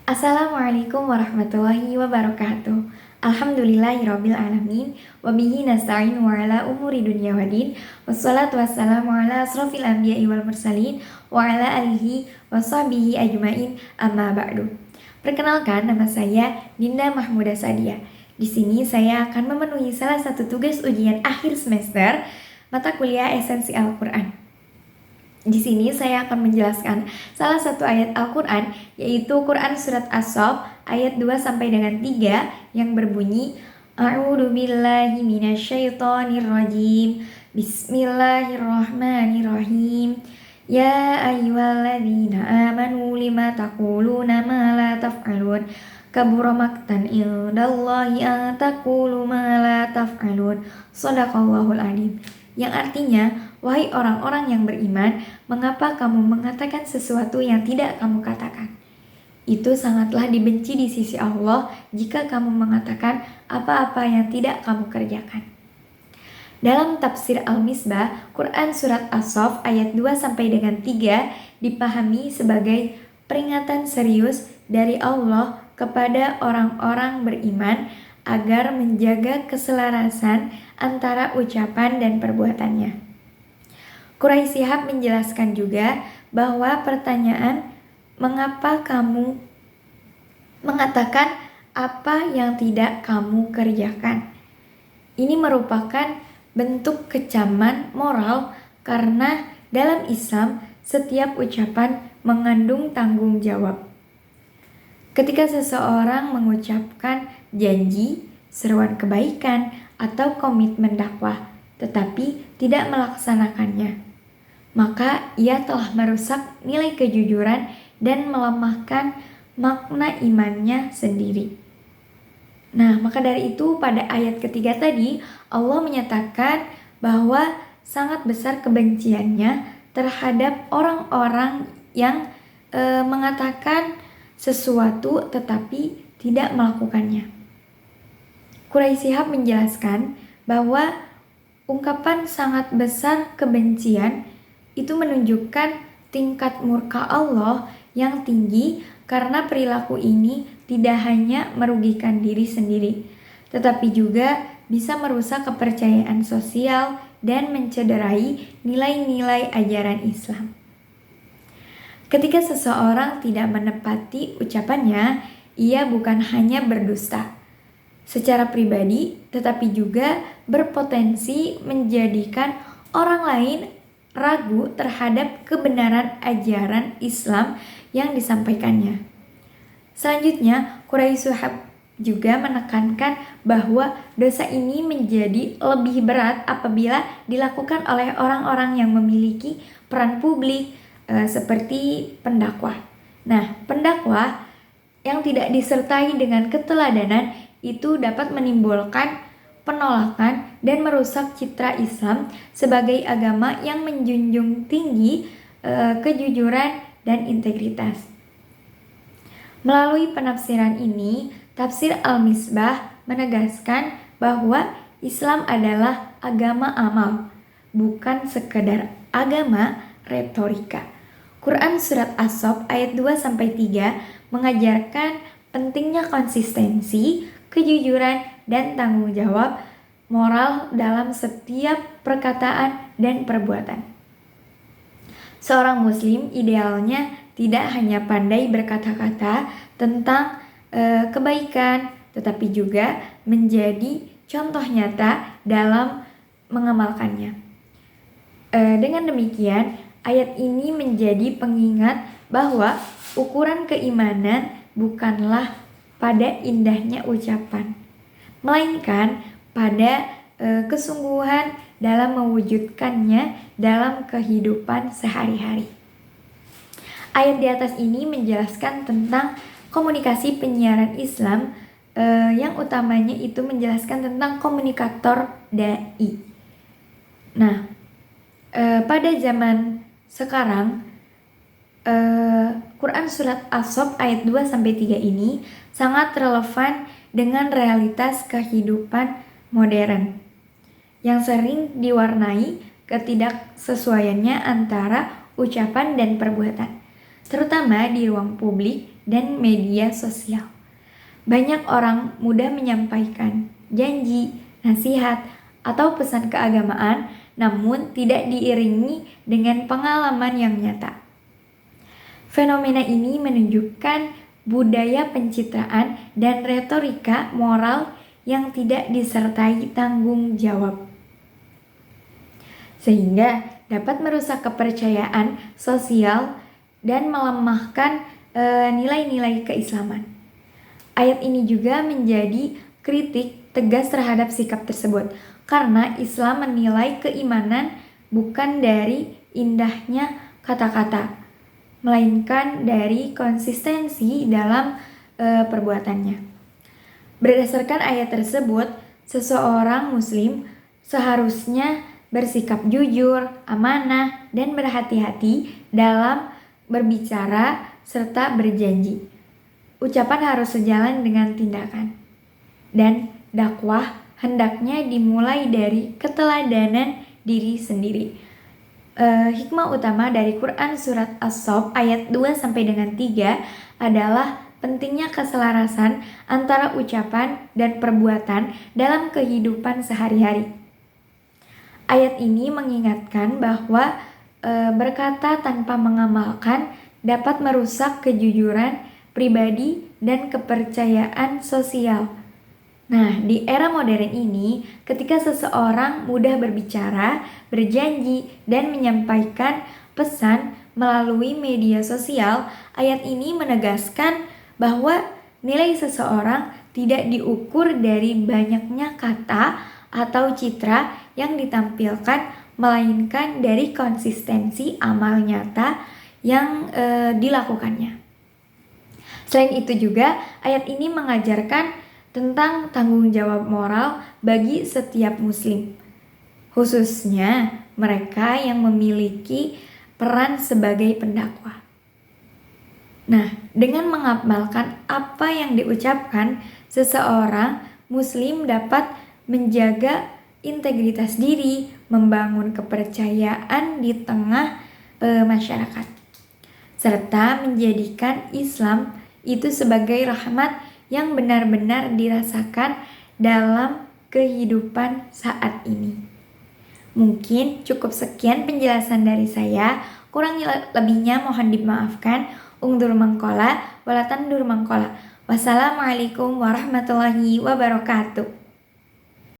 Assalamualaikum warahmatullahi wabarakatuh. Alhamdulillahirabbil alamin wa bihi nasta'in wa ala umuri dunya waddin. Wassalatu wassalamu ala asrofil anbiya'i wal mursalin wa ala alihi wa sahbihi ajmain, amma ba'du. Perkenalkan, nama saya Dinda Mahmuda Sadia. Di sini saya akan memenuhi salah satu tugas ujian akhir semester mata kuliah Esensi Al-Qur'an. Di sini saya akan menjelaskan salah satu ayat Al-Quran, yaitu Quran Surat As-Saff ayat 2 sampai dengan 3 yang berbunyi A'udzu billahi minasyaitonir rajim. Bismillahirrahmanirrahim. Ya ayyuhalladzina amanu lima taquluna ma la taf'alun. Kabura maqtan indallahi an taqulu ma la taf'alun. Shadaqallahul alim. Yang artinya, wahai orang-orang yang beriman, mengapa kamu mengatakan sesuatu yang tidak kamu katakan? Itu sangatlah dibenci di sisi Allah jika kamu mengatakan apa-apa yang tidak kamu kerjakan. Dalam tafsir Al-Misbah, Quran Surat As-Saff ayat 2 sampai dengan 3 dipahami sebagai peringatan serius dari Allah kepada orang-orang beriman agar menjaga keselarasan antara ucapan dan perbuatannya. Quraisy Shihab menjelaskan juga bahwa pertanyaan mengapa kamu mengatakan apa yang tidak kamu kerjakan, ini merupakan bentuk kecaman moral karena dalam Islam setiap ucapan mengandung tanggung jawab. Ketika seseorang mengucapkan janji, seruan kebaikan, atau komitmen dakwah, tetapi tidak melaksanakannya, maka ia telah merusak nilai kejujuran dan melemahkan makna imannya sendiri. Nah, maka dari itu pada ayat ketiga tadi, Allah menyatakan bahwa sangat besar kebenciannya terhadap orang-orang yang mengatakan sesuatu tetapi tidak melakukannya. Quraisy Shihab menjelaskan bahwa ungkapan sangat besar kebencian itu menunjukkan tingkat murka Allah yang tinggi karena perilaku ini tidak hanya merugikan diri sendiri, tetapi juga bisa merusak kepercayaan sosial dan mencederai nilai-nilai ajaran Islam. Ketika seseorang tidak menepati ucapannya, ia bukan hanya berdusta secara pribadi, tetapi juga berpotensi menjadikan orang lain ragu terhadap kebenaran ajaran Islam yang disampaikannya. Selanjutnya, Quraisy Shihab juga menekankan bahwa dosa ini menjadi lebih berat apabila dilakukan oleh orang-orang yang memiliki peran publik seperti pendakwah. Nah, pendakwah yang tidak disertai dengan keteladanan itu dapat menimbulkan penolakan dan merusak citra Islam sebagai agama yang menjunjung tinggi kejujuran dan integritas. Melalui penafsiran ini, tafsir Al-Misbah menegaskan bahwa Islam adalah agama amal, bukan sekedar agama retorika. Quran Surat As-Saff ayat 2-3 mengajarkan pentingnya konsistensi, kejujuran, dan tanggung jawab moral dalam setiap perkataan dan perbuatan. Seorang muslim idealnya tidak hanya pandai berkata-kata tentang kebaikan, tetapi juga menjadi contoh nyata dalam mengamalkannya. Dengan demikian, ayat ini menjadi pengingat bahwa ukuran keimanan bukanlah pada indahnya ucapan, melainkan pada kesungguhan dalam mewujudkannya dalam kehidupan sehari-hari. Ayat di atas ini menjelaskan tentang komunikasi penyiaran Islam yang utamanya itu menjelaskan tentang komunikator dai. Nah, pada zaman sekarang Quran Surat As-Saff ayat 2-3 ini sangat relevan dengan realitas kehidupan modern yang sering diwarnai ketidaksesuaiannya antara ucapan dan perbuatan, terutama di ruang publik dan media sosial. Banyak orang mudah menyampaikan janji, nasihat, atau pesan keagamaan, namun tidak diiringi dengan pengalaman yang nyata. Fenomena ini menunjukkan budaya pencitraan dan retorika moral yang tidak disertai tanggung jawab, sehingga dapat merusak kepercayaan sosial dan melemahkan nilai-nilai keislaman. Ayat ini juga menjadi kritik tegas terhadap sikap tersebut, karena Islam menilai keimanan bukan dari indahnya kata-kata, melainkan dari konsistensi dalam perbuatannya. Berdasarkan ayat tersebut, seseorang muslim seharusnya bersikap jujur, amanah, dan berhati-hati dalam berbicara serta berjanji. Ucapan harus sejalan dengan tindakan. Dan dakwah hendaknya dimulai dari keteladanan diri sendiri. Hikmah utama dari Quran Surat As-Saff ayat 2 sampai dengan 3 adalah pentingnya keselarasan antara ucapan dan perbuatan dalam kehidupan sehari-hari. Ayat ini mengingatkan bahwa berkata tanpa mengamalkan dapat merusak kejujuran pribadi dan kepercayaan sosial. Nah, di era modern ini, ketika seseorang mudah berbicara, berjanji, dan menyampaikan pesan melalui media sosial, ayat ini menegaskan bahwa nilai seseorang tidak diukur dari banyaknya kata atau citra yang ditampilkan, melainkan dari konsistensi amal nyata yang dilakukannya. Selain itu juga, ayat ini mengajarkan tentang tanggung jawab moral bagi setiap muslim, khususnya mereka yang memiliki peran sebagai pendakwah. Nah, dengan mengamalkan apa yang diucapkan, seseorang muslim dapat menjaga integritas diri, membangun kepercayaan di tengah masyarakat, serta menjadikan Islam itu sebagai rahmat yang benar-benar dirasakan dalam kehidupan saat ini. Mungkin cukup sekian penjelasan dari saya, kurang lebihnya mohon dimaafkan. Ungdur mangkola, walatan dur mangkola. Wassalamualaikum warahmatullahi wabarakatuh.